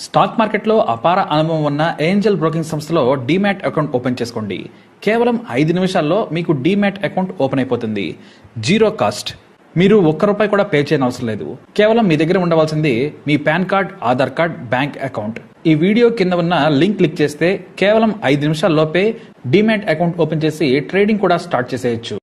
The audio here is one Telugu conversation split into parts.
స్టాక్ మార్కెట్లో అపార అనుభవం ఉన్న ఏంజల్ బ్రోకింగ్ సంస్థలో డీమ్యాట్ అకౌంట్ ఓపెన్ చేసుకోండి. కేవలం 5 నిమిషాల్లో మీకు డీమ్యాట్ అకౌంట్ ఓపెన్ అయిపోతుంది. Zero cost. మీరు ₹1 కూడా పే చేయని అవసరం లేదు. కేవలం మీ దగ్గర ఉండవలసింది మీ PAN card, Aadhaar card, bank account. ఈ వీడియో కింద ఉన్న లింక్ క్లిక్ చేస్తే కేవలం 5 నిమిషాల్లోపే డీమ్యాట్ అకౌంట్ ఓపెన్ చేసి ట్రేడింగ్ కూడా స్టార్ట్ చేసేయచ్చు.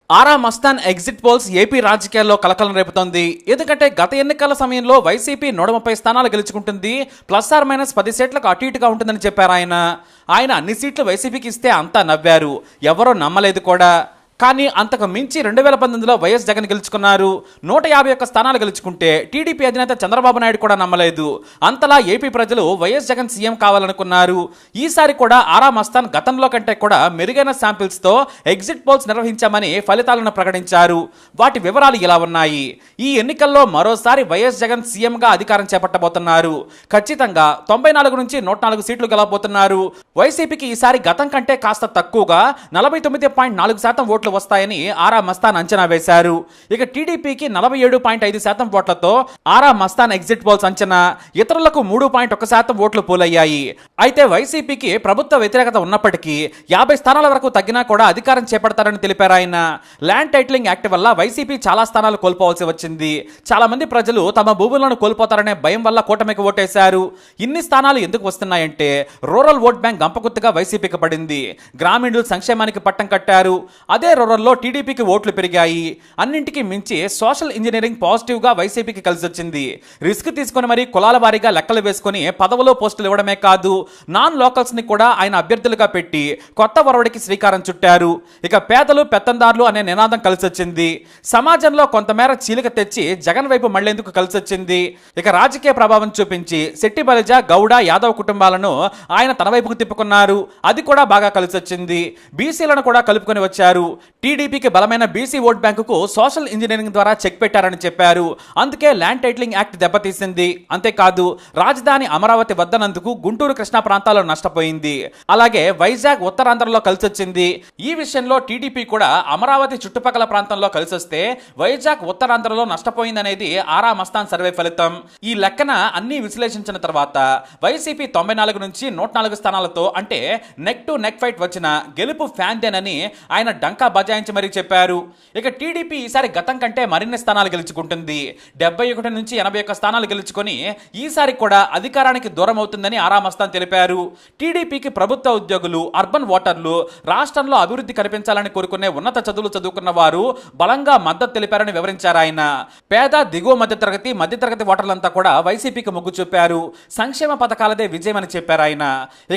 Aara Mastan exit polls AP రాజకీయాల్లో కలకలం రేపుతోంది. ఎందుకంటే గత ఎన్నికల సమయంలో వైసీపీ 130 స్థానాలు గెలుచుకుంటుంది, +/- 10 సీట్లకు అటు ఇటుగా ఉంటుందని చెప్పారు ఆయన అన్ని సీట్లు వైసీపీకి ఇస్తే అంతా నవ్వారు, ఎవరో నమ్మలేదు కూడా. కానీ అంతకు మించి 2019లో వైఎస్ జగన్ గెలుచుకున్నారు. 151 స్థానాలు గెలుచుకుంటే టీడీపీ అధినేత చంద్రబాబు నాయుడు కూడా నమ్మలేదు. అంతలా ఏపీ ప్రజలు వైఎస్ జగన్ సీఎం కావాలనుకున్నారు. ఈసారి కూడా ఆరా మస్తాన్ గతంలో కంటే కూడా మెరుగైన శాంపిల్స్తో ఎగ్జిట్ పోల్స్ నిర్వహించామని ఫలితాలను ప్రకటించారు. వాటి వివరాలు ఇలా ఉన్నాయి. ఈ ఎన్నికల్లో మరోసారి వైఎస్ జగన్ సీఎంగా అధికారం చేపట్టబోతున్నారు. ఖచ్చితంగా 94 నుంచి 104 సీట్లు గెలవబోతున్నారు. వైసీపీకి ఈసారి గతం కంటే కాస్త తక్కువగా 49.4% ఓట్లు వస్తాయని ఆరా మస్తాన్ అంచనా వేశారు. ఇక టీడీపీకి 47.5% ఓట్లతో ఆరా మస్తాన్ ఎగ్జిట్ పోల్స్ అంచనా. ఇతరులకు 3.1% ఓట్లు పోలయ్యాయి. అయితే వైసీపీకి ప్రభుత్వ వ్యతిరేకత ఉన్నప్పటికీ 50 స్థానాల వరకు తగ్గినా కూడా అధికారం చేపడతారని తెలిపారు ఆయన. ల్యాండ్ టైటిలింగ్ యాక్ట్ వల్ల వైసీపీ చాలా స్థానాలు కోల్పోవాల్సి వచ్చింది. చాలా మంది ప్రజలు తమ భూములను కోల్పోతారనే భయం వల్ల కూటమికి ఓటేశారు. ఇన్ని స్థానాలు ఎందుకు వస్తున్నాయంటే రూరల్ ఓట్ బ్యాంక్ గంపగుత్తగా వైసీపీకి పడింది. గ్రామీణుల సంక్షేమానికి పట్టం కట్టారు. అదే రూరల్లో టీడీపీకి ఓట్లు పెరిగాయి. అన్నింటికి మించి సోషల్ ఇంజనీరింగ్ పాజిటివ్గా వైసీపీకి కలిసి వచ్చింది. రిస్క్ తీసుకుని మరీ కులాల వారీగా లెక్కలు వేసుకుని పదవులో పోస్టులు ఇవ్వడమే కాదు, నాన్ లోకల్స్ని కూడా ఆయన అభ్యర్థులుగా పెట్టి కొత్త ఒరవడికి శ్రీకారం చుట్టారు. ఇక పేదలు పెత్తందారులు అనే నినాదం కలిసి వచ్చింది. సమాజంలో కొంతమేర చీలిక తెచ్చి జగన్ వైపు మళ్లేందుకు కలిసి వచ్చింది. ఇక రాజకీయ ప్రభావం చూపించి శెట్టి బలిజ, గౌడ, యాదవ్ కుటుంబాలను ఆయన తన వైపుకు తిప్పుకున్నారు. అది కూడా బాగా కలిసి వచ్చింది. బీసీలను కూడా కలుపుకొని వచ్చారు. టీడీపీకి బలమైన బీసీ ఓట్ బ్యాంకుకు సోషల్ ఇంజనీరింగ్ ద్వారా చెక్ పెట్టారని చెప్పారు. అందుకే ల్యాండ్ టైటిలింగ్ యాక్ట్ దెబ్బతీసింది. అంతేకాదు రాజధాని అమరావతి వద్దనందుకు గుంటూరు, కృష్ణా ప్రాంతాల్లో నష్టపోయింది. అలాగే వైజాగ్ ఉత్తరాంధ్రలో కలిసొచ్చింది. ఈ విషయంలో టీడీపీ కూడా అమరావతి చుట్టుపక్కల ప్రాంతంలో కలిసొస్తే వైజాగ్ ఉత్తరాంధ్రలో నష్టపోయిందనేది ఆరా మస్తాన్ సర్వే ఫలితం. ఈ లెక్కన అన్ని విశ్లేషించిన తర్వాత వైసీపీ 94 నుంచి 104 స్థానాలతో అంటే నెక్ టు నెక్ ఫైట్ వచ్చిన గెలుపు ఫ్యాన్దేనని ఆయన డంకా బజాయించి మరీ చెప్పారు. ఇక టీడీపీ ఈసారి గతం కంటే మరిన్ని స్థానాలు గెలుచుకుంటుంది. 71 నుంచి 81 స్థానాలు గెలుచుకొని ఈసారి కూడా అధికారానికి దూరం అవుతుందని ఆరా మస్తాన్ తెలిపారు. టీడీపీకి ప్రభుత్వ ఉద్యోగులు, అర్బన్ ఓటర్లు, రాష్ట్రంలో అభివృద్ధి కనిపించాలని కోరుకునే ఉన్నత చదువులు చదువుకున్న వారు బలంగా మద్దతు తెలిపారని వివరించారు ఆయన. పేద, దిగువ మధ్యతరగతి ఓటర్లంతా కూడా వైసీపీకి మొగ్గు చూపారు. సంక్షేమ పథకాలదే విజయమని చెప్పారు ఆయన.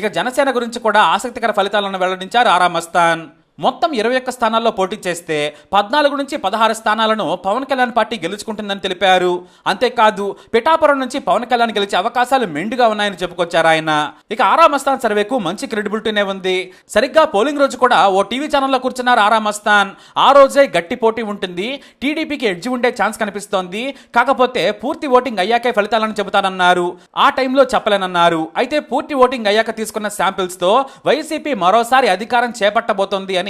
ఇక జనసేన గురించి కూడా ఆసక్తికర ఫలితాలను వెల్లడించారు ఆరా మస్తాన్. మొత్తం 21 స్థానాల్లో పోటీ చేస్తే 14 నుంచి 16 స్థానాలను పవన్ కళ్యాణ్ పార్టీ గెలుచుకుంటుందని తెలిపారు. అంతేకాదు పిఠాపురం నుంచి పవన్ కళ్యాణ్ గెలిచే అవకాశాలు మెండుగా ఉన్నాయని చెప్పుకొచ్చారు ఆయన. ఇక ఆరా మస్తాన్ సర్వేకు మంచి క్రెడిబిలిటీనే ఉంది. సరిగ్గా పోలింగ్ రోజు కూడా ఓ టీవీ ఛానల్లో కూర్చున్నారు ఆరా మస్తాన్. ఆ రోజే గట్టి పోటీ ఉంటుంది, టీడీపీకి ఎడ్జి ఉండే ఛాన్స్ కనిపిస్తోంది, కాకపోతే పూర్తి ఓటింగ్ అయ్యాకే ఫలితాలను చెబుతానన్నారు. ఆ టైంలో చెప్పలేనన్నారు. అయితే పూర్తి ఓటింగ్ అయ్యాక తీసుకున్న శాంపిల్స్ తో వైసీపీ మరోసారి అధికారం చేపట్టబోతోంది అని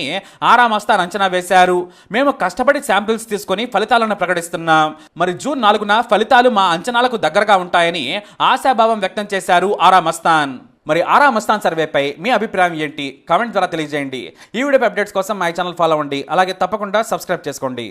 ఆరా మస్తాన్ అంచనా వేశారు. మేము కష్టపడి శాంపిల్స్ తీసుకొని ఫలితాలను ప్రకటిస్తున్నాం. మరి జూన్ 4న ఫలితాలు మా అంచనాలకు దగ్గరగా ఉంటాయని ఆశాభావం వ్యక్తం చేశారు ఆరా మస్తాన్. మరి ఆరా మస్తాన్ సర్వేపై మీ అభిప్రాయం ఏంటి? కామెంట్ ద్వారా తెలియజేయండి. ఈ వీడియో అప్డేట్స్ కోసం మా ఛానల్ ఫాలో అవ్వండి. అలాగే తప్పకుండా సబ్స్క్రైబ్ చేసుకోండి.